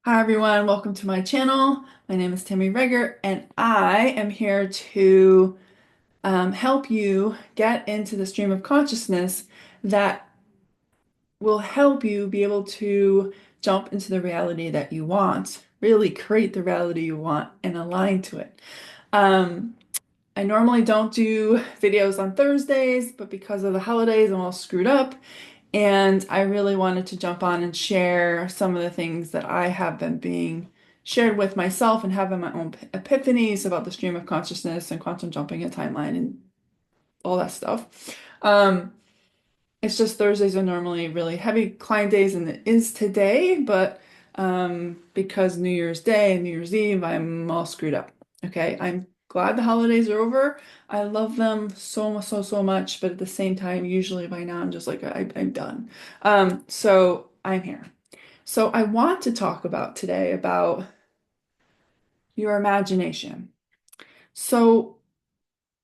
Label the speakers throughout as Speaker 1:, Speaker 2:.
Speaker 1: Hi everyone, welcome to my channel. My name is Tammy Reger, and I am here to help you get into the stream of consciousness that will help you be able to jump into the reality that you want, really create the reality you want and align to it. Um, I normally don't do videos on Thursdays, but because of the holidays, I'm all screwed up. And I really wanted to jump on and share some of the things that I have been being shared with myself and having my own epiphanies about the stream of consciousness and quantum jumping and timeline and all that stuff. Um, it's just Thursdays are normally really heavy client days, and it is today, but because New Year's Day and New Year's Eve, I'm all screwed up. Okay, I'm glad the holidays are over. I love them so much, but at the same time, usually by now I'm just like I'm done. So I'm here. So I want to talk about today about your imagination. So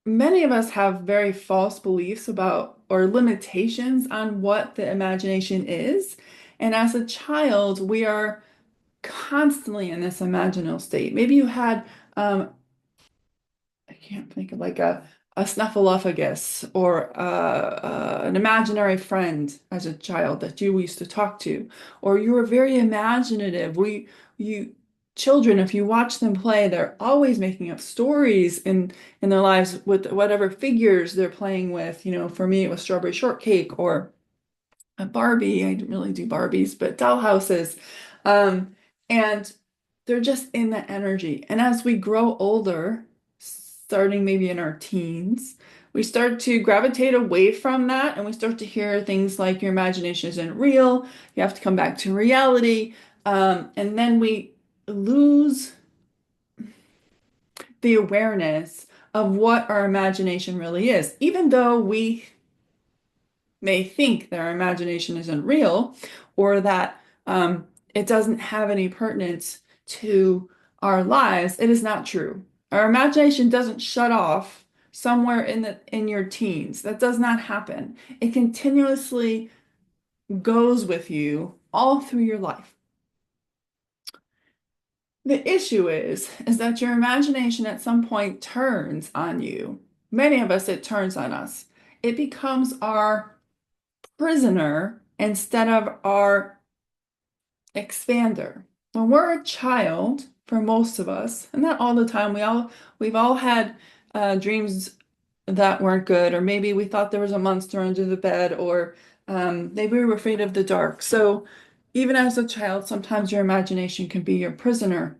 Speaker 1: many of us have very false beliefs about or limitations on what the imagination is. And as a child, we are constantly in this imaginal state. Maybe you had, I can't think of like a snuffleupagus or an imaginary friend as a child that you used to talk to, or you were very imaginative. You children, if you watch them play, they're always making up stories in their lives with whatever figures they're playing with. You know, for me, it was strawberry shortcake or a Barbie. I didn't really do Barbies, but doll houses. And they're just in that energy. And as we grow older, starting maybe in our teens, we start to gravitate away from that and we start to hear things like your imagination isn't real, you have to come back to reality. And then we lose the awareness of what our imagination really is, even though we may think that our imagination isn't real or that it doesn't have any pertinence to our lives. It is not true. Our imagination doesn't shut off somewhere in your teens. That does not happen. It continuously goes with you all through your life. The issue is that your imagination at some point turns on you. Many of us, it turns on us. It becomes our prisoner instead of our expander. When we're a child, for most of us, and not all the time, we've all had dreams that weren't good, or maybe we thought there was a monster under the bed, or maybe we were afraid of the dark. So even as a child, sometimes your imagination can be your prisoner.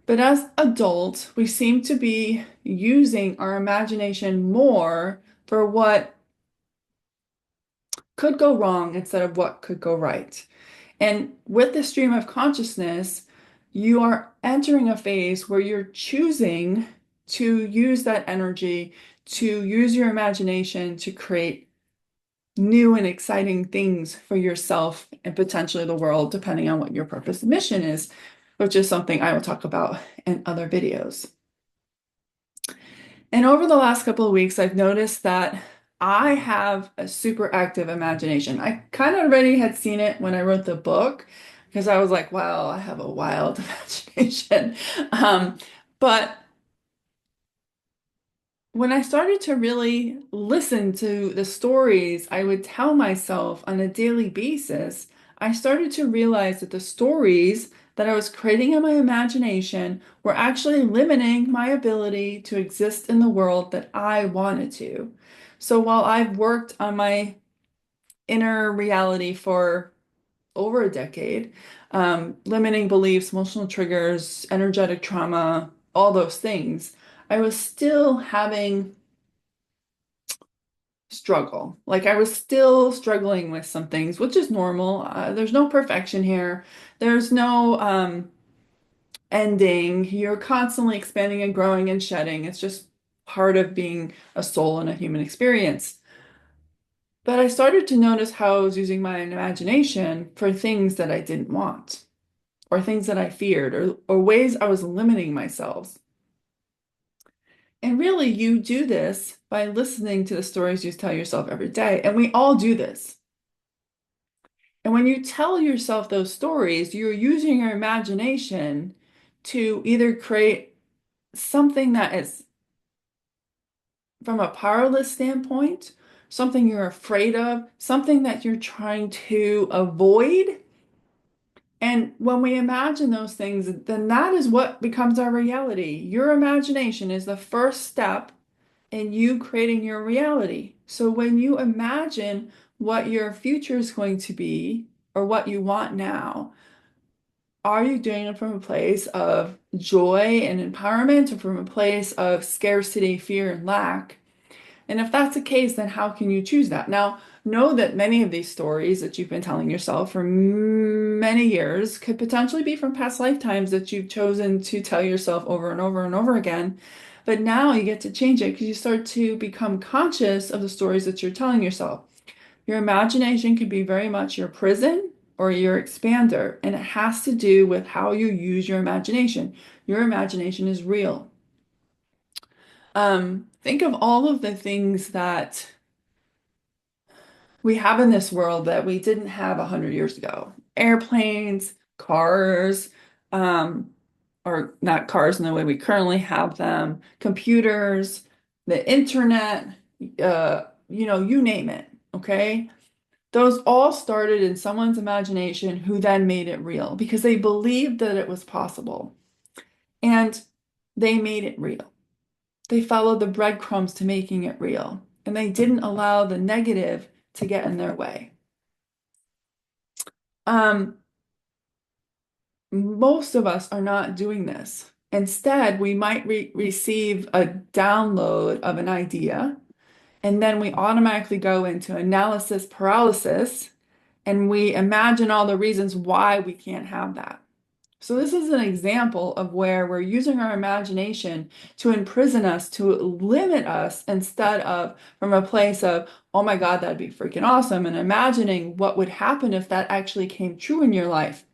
Speaker 1: But as adults, we seem to be using our imagination more for what could go wrong instead of what could go right. And with the stream of consciousness, you are entering a phase where you're choosing to use that energy, to use your imagination to create new and exciting things for yourself and potentially the world, depending on what your purpose and mission is, which is something I will talk about in other videos. And over the last couple of weeks, I've noticed that I have a super active imagination. I kind of already had seen it when I wrote the book because I was like, wow, I have a wild imagination. But when I started to really listen to the stories I would tell myself on a daily basis, I started to realize that the stories that I was creating in my imagination were actually limiting my ability to exist in the world that I wanted to. So while I've worked on my inner reality for over a decade, limiting beliefs, emotional triggers, energetic trauma, all those things, I was still having struggle. Like I was still struggling with some things, which is normal. There's no perfection here. There's no ending. You're constantly expanding and growing and shedding. It's just part of being a soul in a human experience. But I started to notice how I was using my imagination for things that I didn't want, or things that I feared, or ways I was limiting myself. And really, you do this by listening to the stories you tell yourself every day. And we all do this. And when you tell yourself those stories, you're using your imagination to either create something that is from a powerless standpoint, something you're afraid of, something that you're trying to avoid. And when we imagine those things, then that is what becomes our reality. Your imagination is the first step in you creating your reality. So when you imagine what your future is going to be or what you want now, are you doing it from a place of joy and empowerment or from a place of scarcity, fear, and lack? And if that's the case, then how can you choose that? Now, know that many of these stories that you've been telling yourself for many years could potentially be from past lifetimes that you've chosen to tell yourself over and over and over again. But now you get to change it because you start to become conscious of the stories that you're telling yourself. Your imagination can be very much your prison or your expander, and it has to do with how you use your imagination. Your imagination is real. Think of all of the things that we have in this world that we didn't have 100 years ago. Airplanes, cars, um, or not cars in the way we currently have them, computers, the internet, you name it, okay? Those all started in someone's imagination who then made it real because they believed that it was possible and they made it real. They followed the breadcrumbs to making it real and they didn't allow the negative to get in their way. Um, Most of us are not doing this. Instead, we might receive a download of an idea, and then we automatically go into analysis paralysis, and we imagine all the reasons why we can't have that. So this is an example of where we're using our imagination to imprison us, to limit us, instead of from a place of, oh my God, that'd be freaking awesome, and imagining what would happen if that actually came true in your life.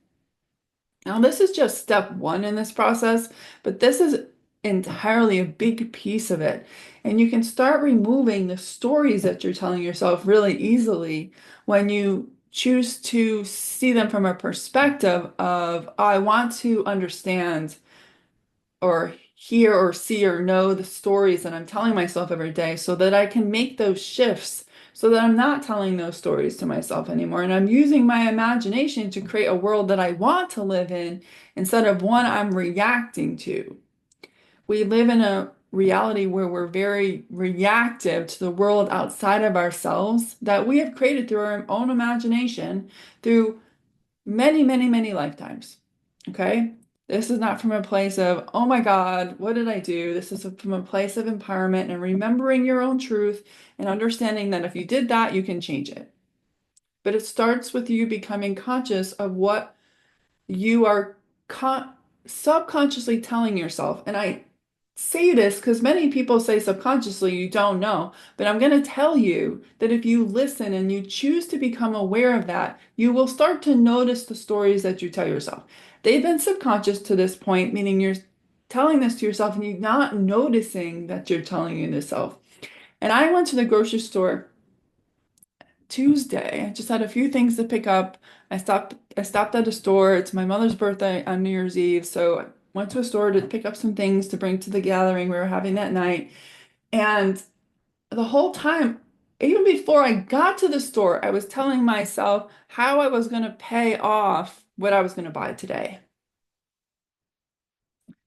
Speaker 1: Now, this is just step one in this process, but this is entirely a big piece of it. And you can start removing the stories that you're telling yourself really easily when you choose to see them from a perspective of, I want to understand or hear or see or know the stories that I'm telling myself every day so that I can make those shifts so that I'm not telling those stories to myself anymore. And I'm using my imagination to create a world that I want to live in instead of one I'm reacting to. We live in a reality where we're very reactive to the world outside of ourselves that we have created through our own imagination through many, many, many lifetimes. Okay? This is not from a place of, oh my God, what did I do? This is from a place of empowerment and remembering your own truth and understanding that if you did that, you can change it. But it starts with you becoming conscious of what you are subconsciously telling yourself. And I say this because many people say subconsciously you don't know, but I'm going to tell you that if you listen and you choose to become aware of that, you will start to notice the stories that you tell yourself. They've been subconscious to this point, meaning you're telling this to yourself and you're not noticing that you're telling you this self. And I went to the grocery store Tuesday. I just had a few things to pick up. I stopped at a store. It's my mother's birthday on New Year's Eve, so I went to a store to pick up some things to bring to the gathering we were having that night. And the whole time, even before I got to the store, I was telling myself how I was going to pay off what I was going to buy today.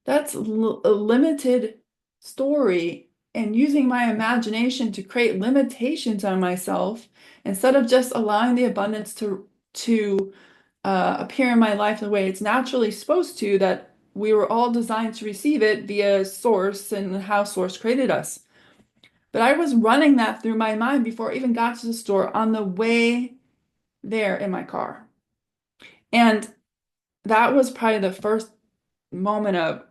Speaker 1: That's a limited story and using my imagination to create limitations on myself instead of just allowing the abundance to appear in my life the way it's naturally supposed to, that we were all designed to receive it via source and how source created us. But I was running that through my mind before I even got to the store on the way there in my car. And that was probably the first moment of,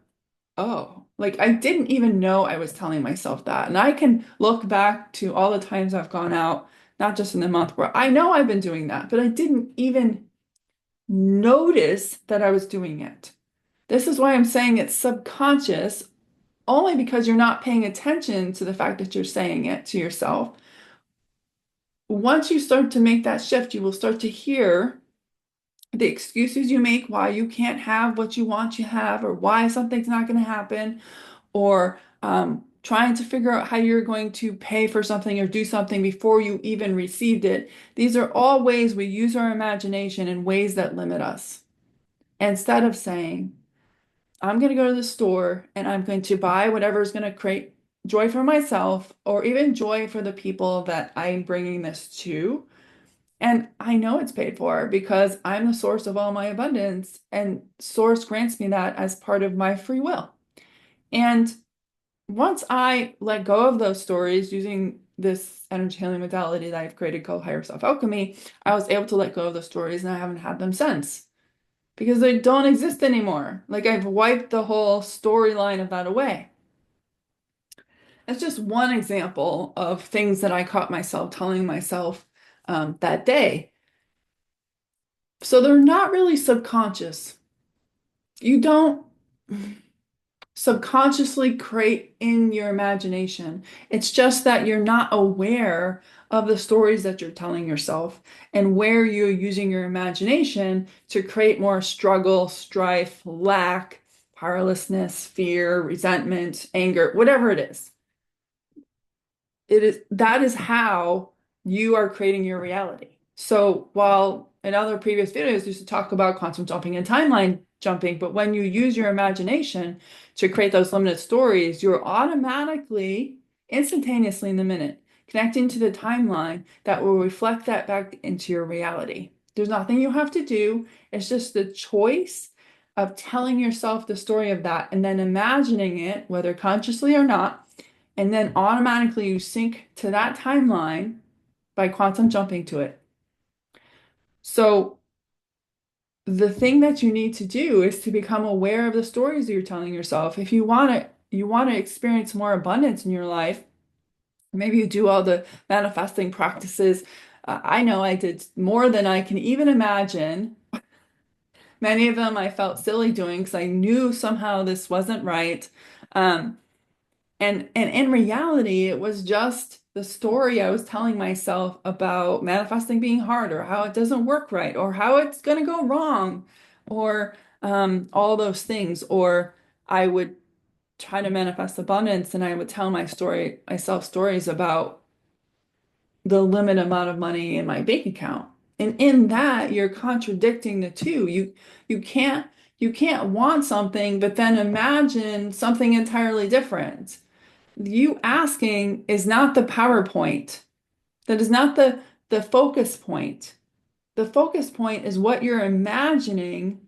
Speaker 1: oh, like I didn't even know I was telling myself that. And I can look back to all the times I've gone out, not just in the month where I know I've been doing that, but I didn't even notice that I was doing it. This is why I'm saying it's subconscious, only because you're not paying attention to the fact that you're saying it to yourself. Once you start to make that shift, you will start to hear the excuses you make why you can't have what you want to have, or why something's not going to happen, or trying to figure out how you're going to pay for something or do something before you even received it. These are all ways we use our imagination in ways that limit us. Instead of saying, I'm going to go to the store and I'm going to buy whatever is going to create joy for myself or even joy for the people that I'm bringing this to. And I know it's paid for because I'm the source of all my abundance, and source grants me that as part of my free will. And once I let go of those stories using this energy healing modality that I've created called Higher Self Alchemy, I was able to let go of those stories and I haven't had them since because they don't exist anymore. Like I've wiped the whole storyline of that away. It's just one example of things that I caught myself telling myself that day. So they're not really subconscious. You don't subconsciously create in your imagination. It's just that you're not aware of the stories that you're telling yourself and where you're using your imagination to create more struggle, strife, lack, powerlessness, fear, resentment, anger, whatever it is. It is that is how you are creating your reality. So while in other previous videos used to talk about quantum jumping and timeline jumping, but when you use your imagination to create those limited stories, you're automatically, instantaneously in the minute, connecting to the timeline that will reflect that back into your reality. There's nothing you have to do. It's just the choice of telling yourself the story of that and then imagining it, whether consciously or not, and then automatically you sync to that timeline by quantum jumping to it. So the thing that you need to do is to become aware of the stories that you're telling yourself. If you want to experience more abundance in your life, maybe you do all the manifesting practices. I know I did more than I can even imagine. Many of them I felt silly doing because I knew somehow this wasn't right. Um, and in reality, it was just the story I was telling myself about manifesting being hard, or how it doesn't work right, or how it's going to go wrong, or all those things. Or I would try to manifest abundance and I would tell myself stories about the limit amount of money in my bank account. And in that, you're contradicting the two. You can't you can't want something, but then imagine something entirely different. You asking is not the PowerPoint. That is not the focus point. The focus point is what you're imagining,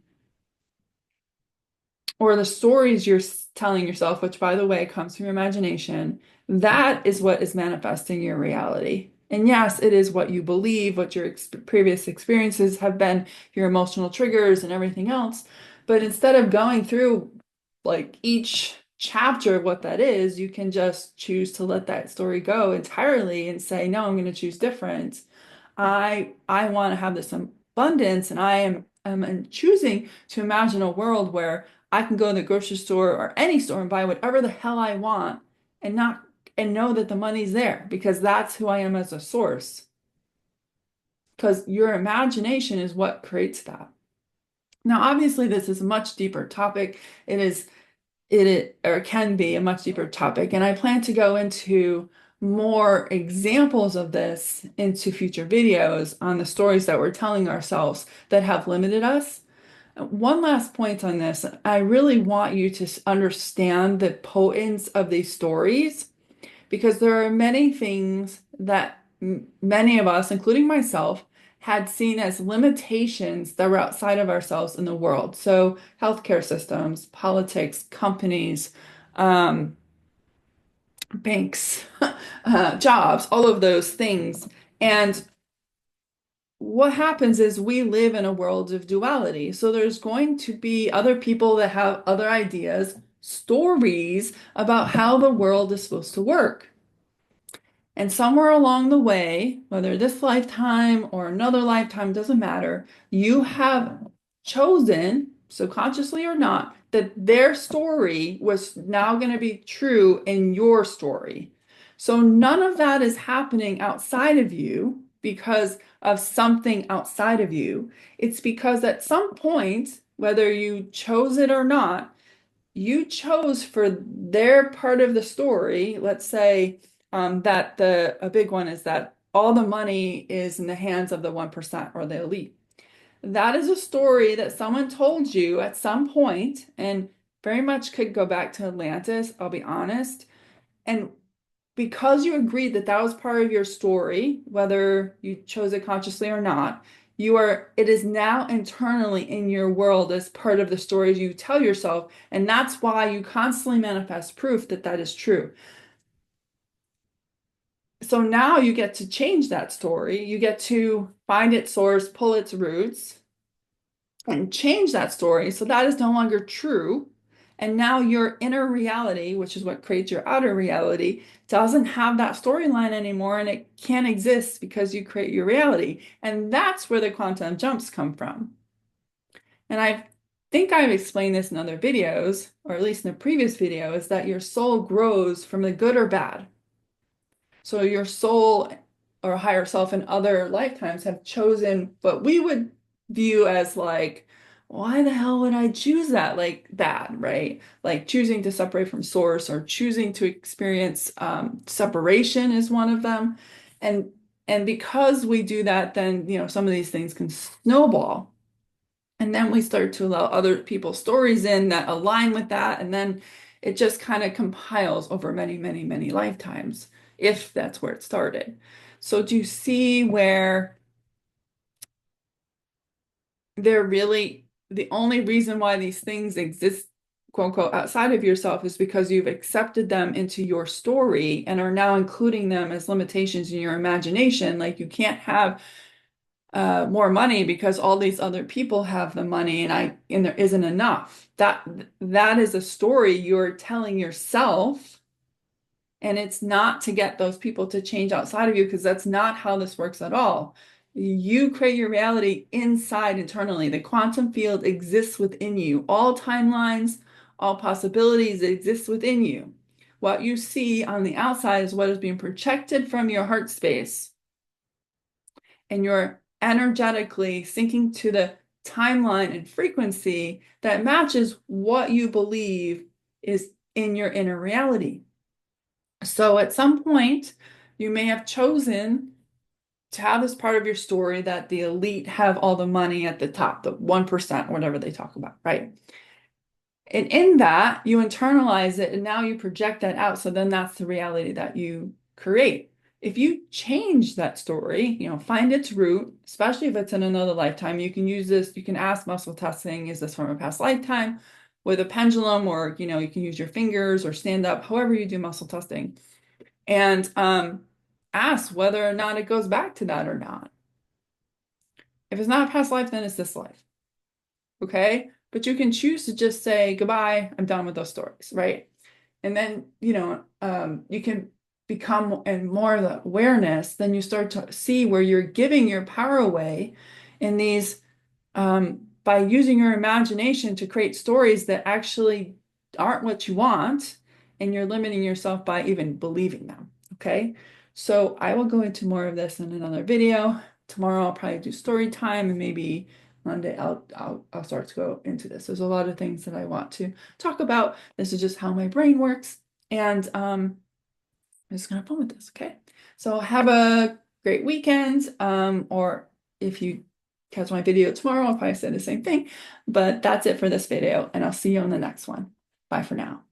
Speaker 1: or the stories you're telling yourself, which by the way comes from your imagination. That is what is manifesting your reality. And yes, it is what you believe, what your previous experiences have been, your emotional triggers and everything else. But instead of going through like each chapter of what that is, you can just choose to let that story go entirely and say, no, I'm going to choose different. I want to have this abundance, and I am choosing to imagine a world where I can go to the grocery store or any store and buy whatever the hell I want and not and know that the money's there because that's who I am as a source. Because your imagination is what creates that. Now, obviously, this is a much deeper topic. Or can be a much deeper topic, and I plan to go into more examples of this into future videos on the stories that we're telling ourselves that have limited us. One last point on this. I really want you to understand the potence of these stories because there are many things that many of us, including myself, had seen as limitations that were outside of ourselves in the world. So, healthcare systems, politics, companies, um, banks, jobs, all of those things. And what happens is we live in a world of duality. So there's going to be other people that have other ideas, stories about how the world is supposed to work. And somewhere along the way, whether this lifetime or another lifetime, doesn't matter, you have chosen, subconsciously or not, that their story was now going to be true in your story. So none of that is happening outside of you because of something outside of you. It's because at some point, whether you chose it or not, you chose for their part of the story. Let's say that a big one is that all the money is in the hands of the 1% or the elite. That is a story that someone told you at some point, and very much could go back to Atlantis, I'll be honest. And because you agreed that that was part of your story, whether you chose it consciously or not, it is now internally in your world as part of the stories you tell yourself. And that's why you constantly manifest proof that that is true. So now you get to change that story. You get to find its source, pull its roots, and change that story so that is no longer true. And now your inner reality, which is what creates your outer reality, doesn't have that storyline anymore and it can't exist because you create your reality. And that's where the quantum jumps come from. And I think I've explained this in other videos, or at least in a previous video, is that your soul grows from the good or bad. So your soul or higher self in other lifetimes have chosen what we would view as like, why the hell would I choose that? Like bad, right? Like choosing to separate from source or choosing to experience separation is one of them. And and because we do that, then some of these things can snowball. And then we start to allow other people's stories in that align with that. And then it just kind of compiles over many, many, many lifetimes, if that's where it started. So do you see where they're really the only reason why these things exist, quote unquote, outside of yourself is because you've accepted them into your story and are now including them as limitations in your imagination. Like you can't have more money because all these other people have the money and there isn't enough. That is a story you're telling yourself, and it's not to get those people to change outside of you because that's not how this works at all. You create your reality inside internally. The quantum field exists within you. All timelines, all possibilities exist within you. What you see on the outside is what is being projected from your heart space, and you're energetically syncing to the timeline and frequency that matches what you believe is in your inner reality. So at some point, you may have chosen to have this part of your story that the elite have all the money at the top, the 1%, whatever they talk about, right? And in that, you internalize it and now you project that out. So then that's the reality that you create. If you change that story, find its root, especially if it's in another lifetime, you can use this, you can ask muscle testing, is this from a past lifetime with a pendulum, or, you can use your fingers or stand up, however you do muscle testing, and ask whether or not it goes back to that or not. If it's not a past life, then it's this life. Okay? But you can choose to just say, goodbye, I'm done with those stories, right? And then, you can become in more of the awareness, then you start to see where you're giving your power away in these, by using your imagination to create stories that actually aren't what you want, and you're limiting yourself by even believing them. Okay. So I will go into more of this in another video. Tomorrow I'll probably do story time, and maybe Monday I'll start to go into this. There's a lot of things that I want to talk about. This is just how my brain works. And I'm just gonna have fun with this, okay? So have a great weekend. Or if you catch my video tomorrow, I'll probably say the same thing. But that's it for this video, and I'll see you on the next one. Bye for now.